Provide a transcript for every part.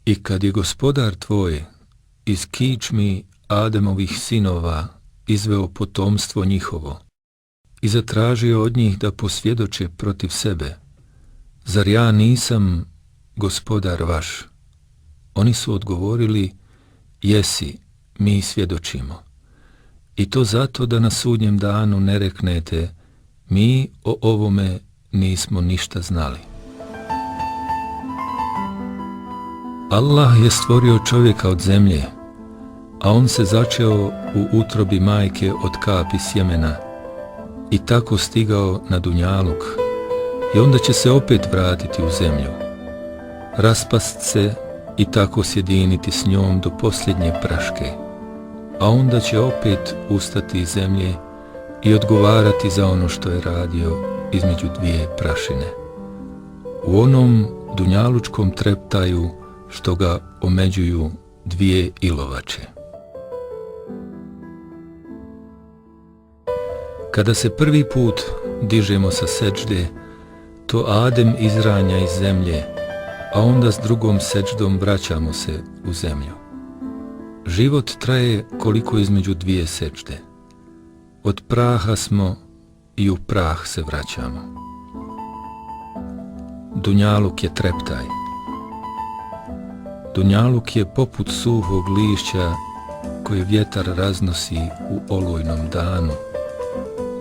I kad je Gospodar tvoj iz kičmi Ademovih sinova izveo potomstvo njihovo i zatražio od njih da posvjedoče protiv sebe, zar ja nisam Gospodar vaš? Oni su odgovorili, jesi, mi svjedočimo. I to zato da na sudnjem danu ne reknete, mi o ovome nismo ništa znali. Allah je stvorio čovjeka od zemlje, a on se začeo u utrobi majke od kapi sjemena i tako stigao na dunjaluk i onda će se opet vratiti u zemlju, raspast se i tako sjediniti s njom do posljednje praške, a onda će opet ustati iz zemlje i odgovarati za ono što je radio između dvije prašine. U onom dunjalučkom treptaju što ga omeđuju dvije ilovače. Kada se prvi put dižemo sa seđde, to Adem izranja iz zemlje, a onda s drugom seđdom vraćamo se u zemlju. Život traje koliko između dvije seđde. Od praha smo i u prah se vraćamo. Dunjaluk je treptaj. Dunjaluk je poput suhog lišća koje vjetar raznosi u olujnom danu.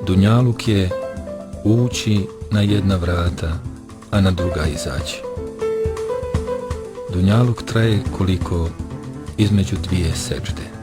Dunjaluk je ući na jedna vrata, a na druga izaći. Dunjaluk traje koliko između dvije seđde.